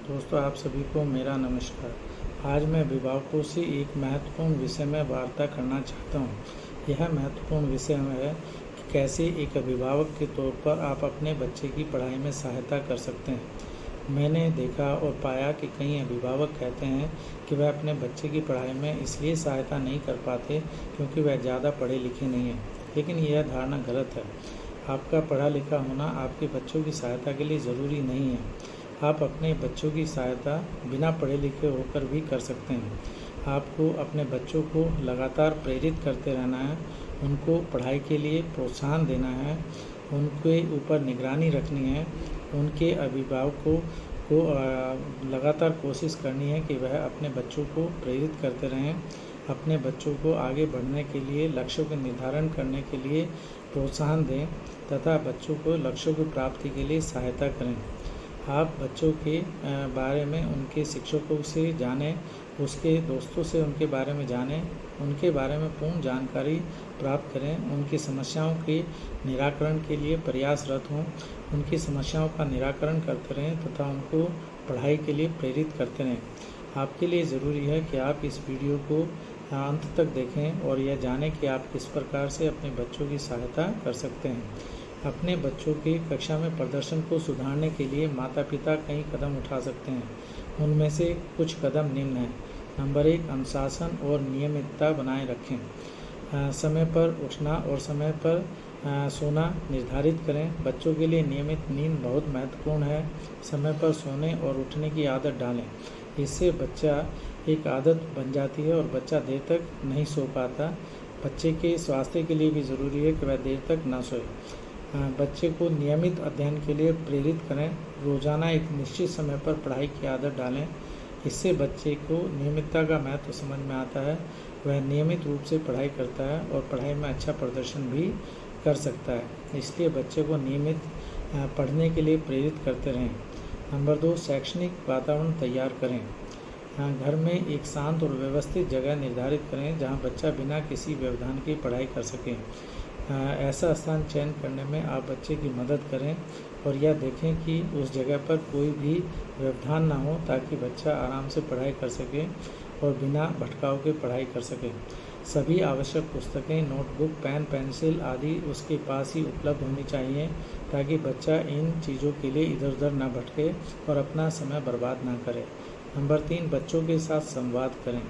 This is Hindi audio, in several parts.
दोस्तों, आप सभी को मेरा नमस्कार। आज मैं अभिभावकों से एक महत्वपूर्ण विषय में वार्ता करना चाहता हूँ। यह महत्वपूर्ण विषय है कि कैसे एक अभिभावक के तौर पर आप अपने बच्चे की पढ़ाई में सहायता कर सकते हैं। मैंने देखा और पाया कि कई अभिभावक कहते हैं कि वह अपने बच्चे की पढ़ाई में इसलिए सहायता नहीं कर पाते क्योंकि वह ज़्यादा पढ़े लिखे नहीं हैं, लेकिन यह धारणा गलत है। आपका पढ़ा लिखा होना आपके बच्चों की सहायता के लिए ज़रूरी नहीं है। आप अपने बच्चों की सहायता बिना पढ़े लिखे होकर भी कर सकते हैं। आपको अपने बच्चों को लगातार प्रेरित करते रहना है, उनको पढ़ाई के लिए प्रोत्साहन देना है, उनके ऊपर निगरानी रखनी है। उनके अभिभावकों को लगातार कोशिश करनी है कि वह अपने बच्चों को प्रेरित करते रहें, अपने बच्चों को आगे बढ़ने के लिए लक्ष्यों का निर्धारण करने के लिए प्रोत्साहन दें तथा बच्चों को लक्ष्यों की प्राप्ति के लिए सहायता करें। आप बच्चों के बारे में उनके शिक्षकों से जानें, उसके दोस्तों से उनके बारे में जानें, उनके बारे में पूर्ण जानकारी प्राप्त करें, उनकी समस्याओं के निराकरण के लिए प्रयासरत हों, उनकी समस्याओं का निराकरण करते रहें तथा उनको पढ़ाई के लिए प्रेरित करते रहें। आपके लिए ज़रूरी है कि आप इस वीडियो को अंत तक देखें और यह जानें कि आप किस प्रकार से अपने बच्चों की सहायता कर सकते हैं। अपने बच्चों के कक्षा में प्रदर्शन को सुधारने के लिए माता पिता कई कदम उठा सकते हैं। उनमें से कुछ कदम निम्न हैं। नंबर 1, अनुशासन और नियमितता बनाए रखें। समय पर उठना और समय पर सोना निर्धारित करें। बच्चों के लिए नियमित नींद बहुत महत्वपूर्ण है। समय पर सोने और उठने की आदत डालें। इससे बच्चा एक आदत बन जाती है और बच्चा देर तक नहीं सो पाता। बच्चे के स्वास्थ्य के लिए भी ज़रूरी है कि वह देर तक ना सोए। बच्चे को नियमित अध्ययन के लिए प्रेरित करें। रोज़ाना एक निश्चित समय पर पढ़ाई की आदत डालें। इससे बच्चे को नियमितता का महत्व समझ में आता है। वह नियमित रूप से पढ़ाई करता है और पढ़ाई में अच्छा प्रदर्शन भी कर सकता है। इसलिए बच्चे को नियमित पढ़ने के लिए प्रेरित करते रहें। नंबर 2, शैक्षणिक वातावरण तैयार करें। घर में एक शांत और व्यवस्थित जगह निर्धारित करें जहां बच्चा बिना किसी व्यवधान की पढ़ाई कर सके। ऐसा स्थान चयन करने में आप बच्चे की मदद करें और यह देखें कि उस जगह पर कोई भी व्यवधान ना हो ताकि बच्चा आराम से पढ़ाई कर सके और बिना भटकाव के पढ़ाई कर सके। सभी आवश्यक पुस्तकें, नोटबुक, पेन, पेंसिल आदि उसके पास ही उपलब्ध होनी चाहिए ताकि बच्चा इन चीज़ों के लिए इधर उधर ना भटके और अपना समय बर्बाद ना करे। नंबर 3, बच्चों के साथ संवाद करें।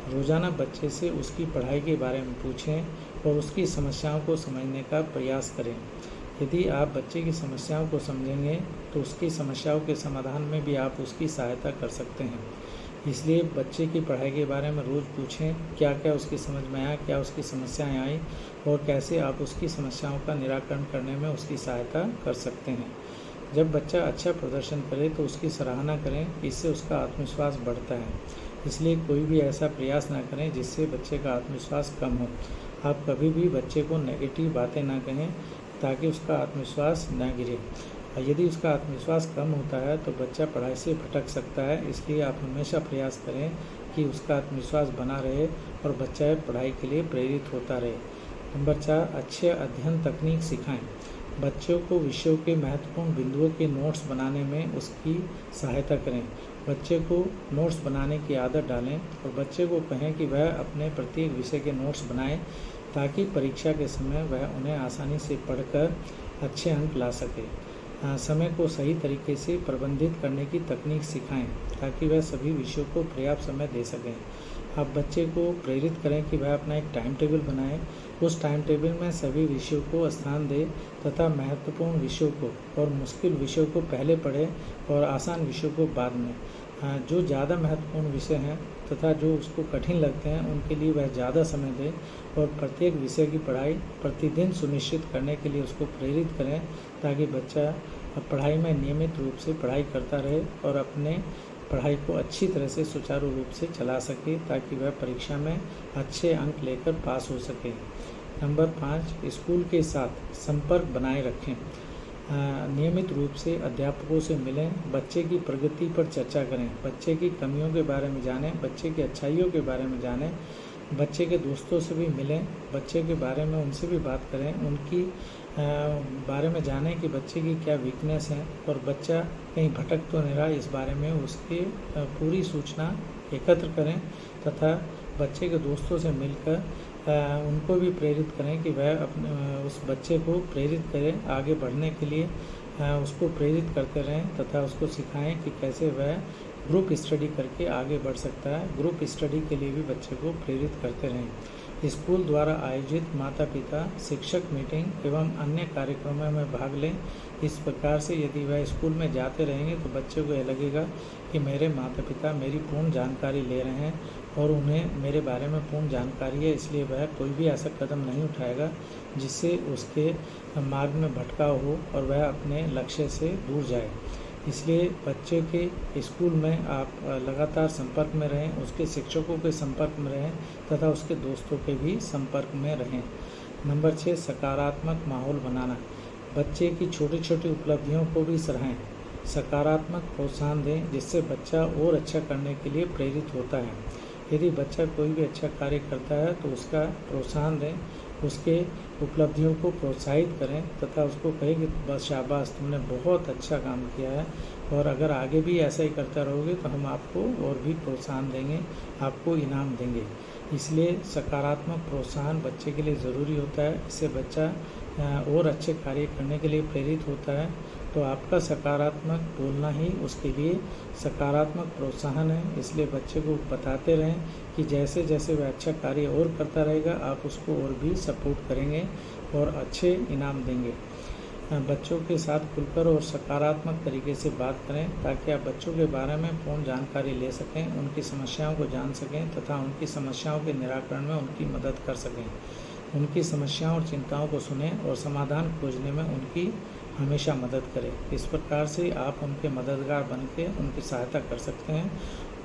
रोज़ाना बच्चे से उसकी पढ़ाई के बारे में पूछें और उसकी समस्याओं को समझने का प्रयास करें। यदि आप बच्चे की समस्याओं को समझेंगे तो उसकी समस्याओं के समाधान में भी आप उसकी सहायता कर सकते हैं। इसलिए बच्चे की पढ़ाई के बारे में रोज़ पूछें, क्या क्या उसकी समझ में आया, क्या उसकी समस्याएं आई और कैसे आप उसकी समस्याओं का निराकरण करने में उसकी सहायता कर सकते हैं। जब बच्चा अच्छा प्रदर्शन करे तो उसकी सराहना करें, इससे उसका आत्मविश्वास बढ़ता है। इसलिए कोई भी ऐसा प्रयास ना करें जिससे बच्चे का आत्मविश्वास कम हो। आप कभी भी बच्चे को नेगेटिव बातें ना कहें ताकि उसका आत्मविश्वास ना गिरे। यदि उसका आत्मविश्वास कम होता है तो बच्चा पढ़ाई से भटक सकता है। इसलिए आप हमेशा प्रयास करें कि उसका आत्मविश्वास बना रहे और बच्चा पढ़ाई के लिए प्रेरित होता रहे। नंबर 4, अच्छे अध्ययन तकनीक सिखाएं। बच्चों को विषयों के महत्वपूर्ण बिंदुओं के नोट्स बनाने में उसकी सहायता करें। बच्चे को नोट्स बनाने की आदत डालें और बच्चे को कहें कि वह अपने प्रत्येक विषय के नोट्स बनाए ताकि परीक्षा के समय वह उन्हें आसानी से पढ़कर अच्छे अंक ला सके। समय को सही तरीके से प्रबंधित करने की तकनीक सिखाएं ताकि वह सभी विषयों को पर्याप्त समय दे सकें। आप बच्चे को प्रेरित करें कि वह अपना एक टाइम टेबल बनाए। उस टाइम टेबल में सभी विषयों को स्थान दे तथा महत्वपूर्ण विषयों को और मुश्किल विषयों को पहले पढ़े और आसान विषयों को बाद में। जो ज़्यादा महत्वपूर्ण विषय हैं तथा जो उसको कठिन लगते हैं उनके लिए वह ज़्यादा समय दे और प्रत्येक विषय की पढ़ाई प्रतिदिन सुनिश्चित करने के लिए उसको प्रेरित करें ताकि बच्चा पढ़ाई में नियमित रूप से पढ़ाई करता रहे और अपने पढ़ाई को अच्छी तरह से सुचारू रूप से चला सके ताकि वह परीक्षा में अच्छे अंक लेकर पास हो सके। नंबर 5, स्कूल के साथ संपर्क बनाए रखें। नियमित रूप से अध्यापकों से मिलें, बच्चे की प्रगति पर चर्चा करें, बच्चे की कमियों के बारे में जानें, बच्चे की अच्छाइयों के बारे में जानें। बच्चे के दोस्तों से भी मिलें, बच्चे के बारे में उनसे भी बात करें, उनकी बारे में जानें कि बच्चे की क्या वीकनेस है और बच्चा कहीं भटक तो नहीं रहा, इस बारे में उसकी पूरी सूचना एकत्र करें तथा बच्चे के दोस्तों से मिलकर उनको भी प्रेरित करें कि वह अपने उस बच्चे को प्रेरित करें आगे बढ़ने के लिए, उसको प्रेरित करते रहें तथा उसको सिखाएं कि कैसे वह ग्रुप स्टडी करके आगे बढ़ सकता है। ग्रुप स्टडी के लिए भी बच्चे को प्रेरित करते रहें। स्कूल द्वारा आयोजित माता पिता शिक्षक मीटिंग एवं अन्य कार्यक्रमों में भाग लें। इस प्रकार से यदि वह स्कूल में जाते रहेंगे तो बच्चे को यह लगेगा कि मेरे माता पिता मेरी पूर्ण जानकारी ले रहे हैं और उन्हें मेरे बारे में पूर्ण जानकारी है, इसलिए वह कोई भी ऐसा कदम नहीं उठाएगा जिससे उसके मार्ग में भटकाव हो और वह अपने लक्ष्य से दूर जाए। इसलिए बच्चे के स्कूल में आप लगातार संपर्क में रहें, उसके शिक्षकों के संपर्क में रहें तथा उसके दोस्तों के भी संपर्क में रहें। नंबर 6, सकारात्मक माहौल बनाना। बच्चे की छोटी छोटी उपलब्धियों को भी सराहें, सकारात्मक प्रोत्साहन दें जिससे बच्चा और अच्छा करने के लिए प्रेरित होता है। यदि बच्चा कोई भी अच्छा कार्य करता है तो उसका प्रोत्साहन दें, उसके उपलब्धियों को प्रोत्साहित करें तथा उसको कहें कि बस शाबाश, तुमने बहुत अच्छा काम किया है और अगर आगे भी ऐसा ही करता रहोगे तो हम आपको और भी प्रोत्साहन देंगे, आपको इनाम देंगे। इसलिए सकारात्मक प्रोत्साहन बच्चे के लिए ज़रूरी होता है, इससे बच्चा और अच्छे कार्य करने के लिए प्रेरित होता है। तो आपका सकारात्मक बोलना ही उसके लिए सकारात्मक प्रोत्साहन है। इसलिए बच्चे को बताते रहें कि जैसे जैसे वह अच्छा कार्य और करता रहेगा आप उसको और भी सपोर्ट करेंगे और अच्छे इनाम देंगे। बच्चों के साथ खुलकर और सकारात्मक तरीके से बात करें ताकि आप बच्चों के बारे में पूर्ण जानकारी ले सकें, उनकी समस्याओं को जान सकें तथा उनकी समस्याओं के निराकरण में उनकी मदद कर सकें। उनकी समस्याओं और चिंताओं को सुनें और समाधान खोजने में उनकी हमेशा मदद करें। इस प्रकार से आप उनके मददगार बन के उनकी सहायता कर सकते हैं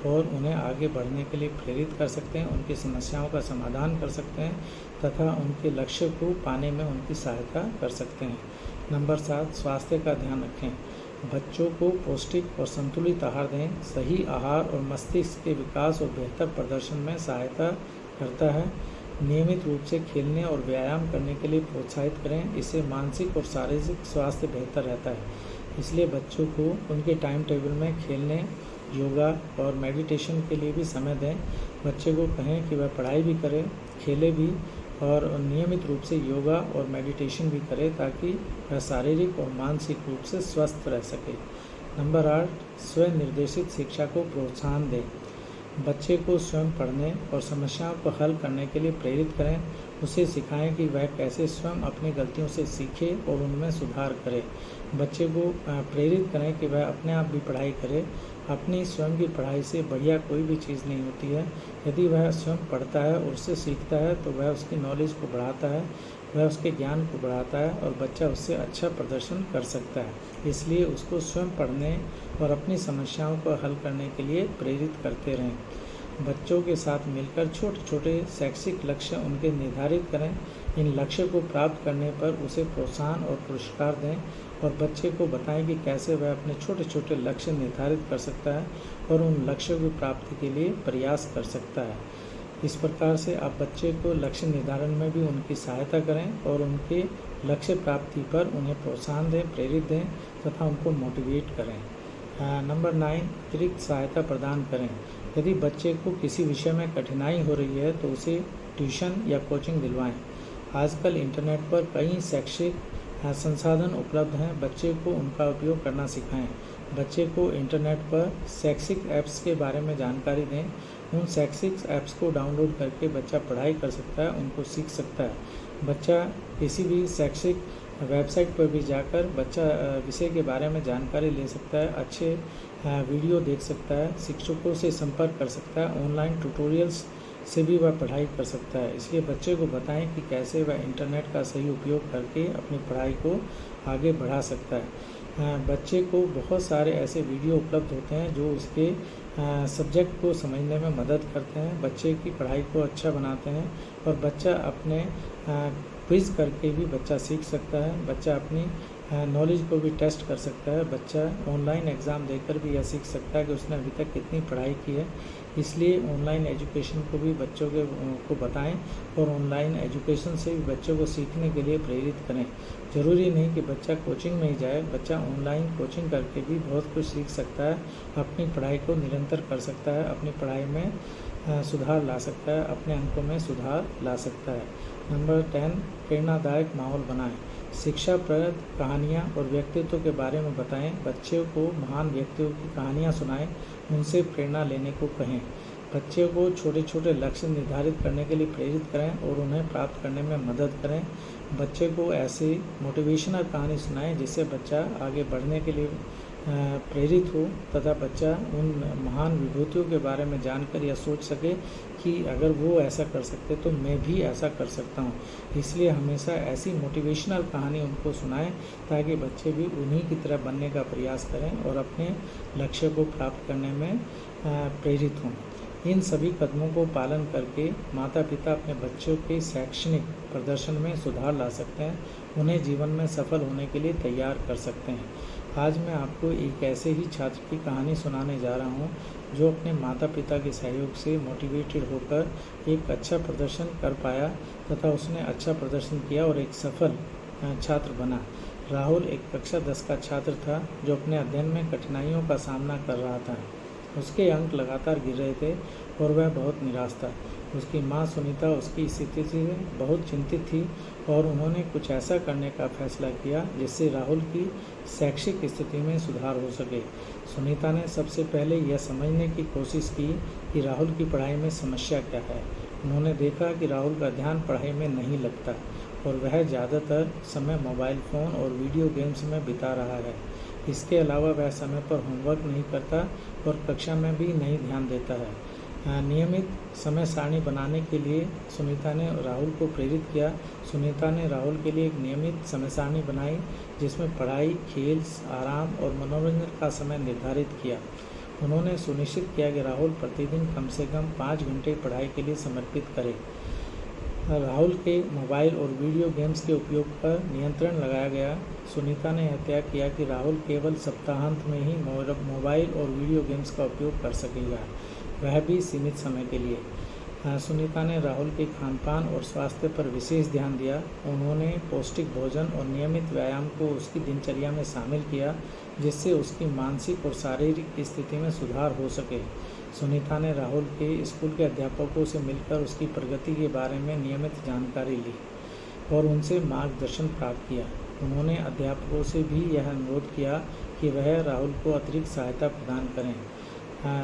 और उन्हें आगे बढ़ने के लिए प्रेरित कर सकते हैं, उनकी समस्याओं का समाधान कर सकते हैं तथा उनके लक्ष्य को पाने में उनकी सहायता कर सकते हैं। नंबर 7, स्वास्थ्य का ध्यान रखें। बच्चों को पौष्टिक और संतुलित आहार दें। सही आहार और मस्तिष्क के विकास और बेहतर प्रदर्शन में सहायता करता है। नियमित रूप से खेलने और व्यायाम करने के लिए प्रोत्साहित करें, इससे मानसिक और शारीरिक स्वास्थ्य बेहतर रहता है। इसलिए बच्चों को उनके टाइम टेबल में खेलने, योगा और मेडिटेशन के लिए भी समय दें। बच्चे को कहें कि वह पढ़ाई भी करे, खेले भी और नियमित रूप से योगा और मेडिटेशन भी करे ताकि वह शारीरिक और मानसिक रूप से स्वस्थ रह सके। नंबर 8, स्वयं निर्देशित शिक्षा को प्रोत्साहन दें। बच्चे को स्वयं पढ़ने और समस्याओं को हल करने के लिए प्रेरित करें। उसे सिखाएं कि वह कैसे स्वयं अपनी गलतियों से सीखे और उनमें सुधार करे। बच्चे को प्रेरित करें कि वह अपने आप भी पढ़ाई करे। अपनी स्वयं की पढ़ाई से बढ़िया कोई भी चीज़ नहीं होती है। यदि वह स्वयं पढ़ता है और उससे सीखता है तो वह उसकी नॉलेज को बढ़ाता है, वह उसके ज्ञान को बढ़ाता है और बच्चा उससे अच्छा प्रदर्शन कर सकता है। इसलिए उसको स्वयं पढ़ने और अपनी समस्याओं को हल करने के लिए प्रेरित करते रहें। बच्चों के साथ मिलकर छोटे छोटे शैक्षिक लक्ष्य उनके निर्धारित करें। इन लक्ष्य को प्राप्त करने पर उसे प्रोत्साहन और पुरस्कार दें और बच्चे को बताएं कि कैसे वह अपने छोटे छोटे लक्ष्य निर्धारित कर सकता है और उन लक्ष्यों की प्राप्ति के लिए प्रयास कर सकता है। इस प्रकार से आप बच्चे को लक्ष्य निर्धारण में भी उनकी सहायता करें और उनके लक्ष्य प्राप्ति पर उन्हें प्रोत्साहन दें, प्रेरित दें तथा उनको मोटिवेट करें। नंबर 9, अतिरिक्त सहायता प्रदान करें। यदि बच्चे को किसी विषय में कठिनाई हो रही है तो उसे ट्यूशन या कोचिंग दिलवाएं। आजकल इंटरनेट पर कई शैक्षिक संसाधन उपलब्ध हैं, बच्चे को उनका उपयोग करना सिखाएं। बच्चे को इंटरनेट पर शैक्षिक ऐप्स के बारे में जानकारी दें। उन शैक्षिक ऐप्स को डाउनलोड करके बच्चा पढ़ाई कर सकता है, उनको सीख सकता है। बच्चा किसी भी शैक्षिक वेबसाइट पर भी जाकर बच्चा विषय के बारे में जानकारी ले सकता है, अच्छे वीडियो देख सकता है, शिक्षकों से संपर्क कर सकता है, ऑनलाइन ट्यूटोरियल्स से भी वह पढ़ाई कर सकता है। इसलिए बच्चे को बताएं कि कैसे वह इंटरनेट का सही उपयोग करके अपनी पढ़ाई को आगे बढ़ा सकता है। बच्चे को बहुत सारे ऐसे वीडियो उपलब्ध होते हैं जो उसके सब्जेक्ट को समझने में मदद करते हैं, बच्चे की पढ़ाई को अच्छा बनाते हैं और बच्चा अपने क्विज़ करके भी बच्चा सीख सकता है। बच्चा अपनी नॉलेज को भी टेस्ट कर सकता है। बच्चा ऑनलाइन एग्ज़ाम देकर भी यह सीख सकता है कि उसने अभी तक कितनी पढ़ाई की है। इसलिए ऑनलाइन एजुकेशन को भी बच्चों को बताएं और ऑनलाइन एजुकेशन से भी बच्चों को सीखने के लिए प्रेरित करें। ज़रूरी नहीं कि बच्चा कोचिंग में ही जाए, बच्चा ऑनलाइन कोचिंग करके भी बहुत कुछ सीख सकता है, अपनी पढ़ाई को निरंतर कर सकता है, अपनी पढ़ाई में सुधार ला सकता है, अपने अंकों में सुधार ला सकता है। नंबर 10, प्रेरणादायक माहौल बनाएं। शिक्षाप्रद कहानियाँ और व्यक्तित्व के बारे में बताएं। बच्चों को महान व्यक्तियों की कहानियाँ सुनाएं, उनसे प्रेरणा लेने को कहें। बच्चे को छोटे छोटे लक्ष्य निर्धारित करने के लिए प्रेरित करें और उन्हें प्राप्त करने में मदद करें। बच्चे को ऐसी मोटिवेशनल कहानी सुनाएं जिससे बच्चा आगे बढ़ने के लिए प्रेरित हो तथा बच्चा उन महान विभूतियों के बारे में जानकर यह सोच सके कि अगर वो ऐसा कर सकते तो मैं भी ऐसा कर सकता हूँ। इसलिए हमेशा ऐसी मोटिवेशनल कहानी उनको सुनाएं ताकि बच्चे भी उन्हीं की तरह बनने का प्रयास करें और अपने लक्ष्य को प्राप्त करने में प्रेरित हों। इन सभी कदमों को पालन करके माता पिता अपने बच्चों के शैक्षणिक प्रदर्शन में सुधार ला सकते हैं, उन्हें जीवन में सफल होने के लिए तैयार कर सकते हैं। आज मैं आपको एक ऐसे ही छात्र की कहानी सुनाने जा रहा हूँ जो अपने माता पिता के सहयोग से मोटिवेटेड होकर एक अच्छा प्रदर्शन कर पाया तथा उसने अच्छा प्रदर्शन किया और एक सफल छात्र बना। राहुल एक कक्षा 10 का छात्र था जो अपने अध्ययन में कठिनाइयों का सामना कर रहा था। उसके अंक लगातार गिर रहे थे और वह बहुत निराश था। उसकी माँ सुनीता उसकी स्थिति से बहुत चिंतित थी और उन्होंने कुछ ऐसा करने का फैसला किया जिससे राहुल की शैक्षिक स्थिति में सुधार हो सके। सुनीता ने सबसे पहले यह समझने की कोशिश की कि राहुल की पढ़ाई में समस्या क्या है। उन्होंने देखा कि राहुल का ध्यान पढ़ाई में नहीं लगता और वह ज़्यादातर समय मोबाइल फ़ोन और वीडियो गेम्स में बिता रहा है। इसके अलावा वह समय पर होमवर्क नहीं करता और कक्षा में भी नहीं ध्यान देता है। नियमित समय सारणी बनाने के लिए सुनीता ने राहुल को प्रेरित किया। सुनीता ने राहुल के लिए एक नियमित समय सारणी बनाई जिसमें पढ़ाई, खेल, आराम और मनोरंजन का समय निर्धारित किया। उन्होंने सुनिश्चित किया कि राहुल प्रतिदिन कम से कम 5 घंटे पढ़ाई के लिए समर्पित करे। राहुल के मोबाइल और वीडियो गेम्स के उपयोग पर नियंत्रण लगाया गया। सुनीता ने यह तय किया कि राहुल केवल सप्ताहांत में ही मोबाइल और वीडियो गेम्स का उपयोग कर सकेगा, वह भी सीमित समय के लिए। सुनीता ने राहुल के खानपान और स्वास्थ्य पर विशेष ध्यान दिया। उन्होंने पौष्टिक भोजन और नियमित व्यायाम को उसकी दिनचर्या में शामिल किया जिससे उसकी मानसिक और शारीरिक स्थिति में सुधार हो सके। सुनीता ने राहुल के स्कूल के अध्यापकों से मिलकर उसकी प्रगति के बारे में नियमित जानकारी ली और उनसे मार्गदर्शन प्राप्त किया। उन्होंने अध्यापकों से भी यह अनुरोध किया कि वह राहुल को अतिरिक्त सहायता प्रदान करें।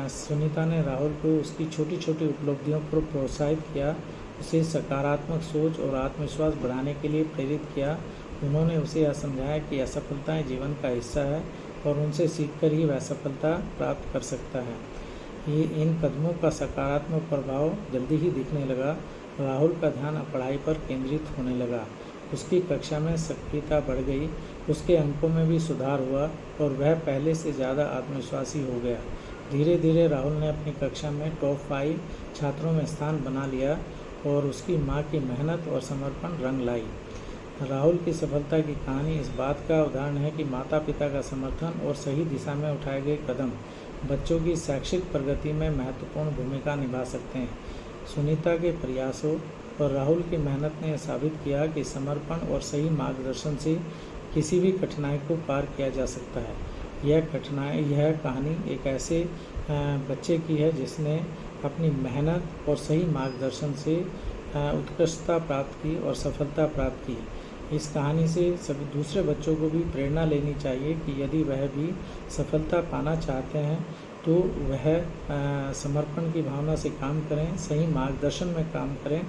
सुनीता ने राहुल को उसकी छोटी छोटी उपलब्धियों पर प्रोत्साहित किया, उसे सकारात्मक सोच और आत्मविश्वास बढ़ाने के लिए प्रेरित किया। उन्होंने उसे यह समझाया कि असफलताएं जीवन का हिस्सा है और उनसे सीखकर ही वह सफलता प्राप्त कर सकता है। इन कदमों का सकारात्मक प्रभाव जल्दी ही दिखने लगा। राहुल का ध्यान अब पढ़ाई पर केंद्रित होने लगा। उसकी कक्षा में सक्रियता बढ़ गई, उसके अंकों में भी सुधार हुआ और वह पहले से ज़्यादा आत्मविश्वासी हो गया। धीरे धीरे राहुल ने अपनी कक्षा में टॉप 5 छात्रों में स्थान बना लिया और उसकी माँ की मेहनत और समर्पण रंग लाई। राहुल की सफलता की कहानी इस बात का उदाहरण है कि माता पिता का समर्थन और सही दिशा में उठाए गए कदम बच्चों की शैक्षिक प्रगति में महत्वपूर्ण भूमिका निभा सकते हैं। सुनीता के प्रयासों और राहुल की मेहनत ने साबित किया कि समर्पण और सही मार्गदर्शन से किसी भी कठिनाई को पार किया जा सकता है। यह कहानी एक ऐसे बच्चे की है जिसने अपनी मेहनत और सही मार्गदर्शन से उत्कृष्टता प्राप्त की और सफलता प्राप्त की। इस कहानी से सभी दूसरे बच्चों को भी प्रेरणा लेनी चाहिए कि यदि वह भी सफलता पाना चाहते हैं तो वह समर्पण की भावना से काम करें, सही मार्गदर्शन में काम करें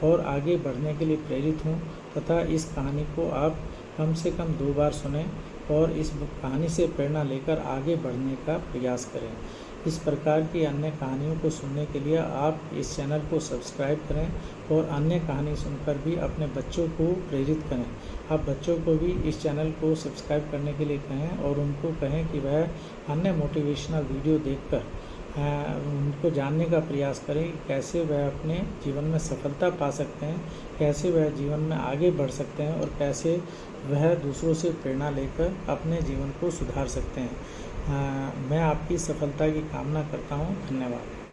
और आगे बढ़ने के लिए प्रेरित हों तथा इस कहानी को आप कम से कम 2 बार सुनें और इस कहानी से प्रेरणा लेकर आगे बढ़ने का प्रयास करें। इस प्रकार की अन्य कहानियों को सुनने के लिए आप इस चैनल को सब्सक्राइब करें और अन्य कहानी सुनकर भी अपने बच्चों को प्रेरित करें। आप बच्चों को भी इस चैनल को सब्सक्राइब करने के लिए कहें और उनको कहें कि वह अन्य मोटिवेशनल वीडियो देखकर उनको जानने का प्रयास करें कि कैसे वह अपने जीवन में सफलता पा सकते हैं, कैसे वह जीवन में आगे बढ़ सकते हैं और कैसे वह दूसरों से प्रेरणा लेकर अपने जीवन को सुधार सकते हैं। मैं आपकी सफलता की कामना करता हूँ। धन्यवाद।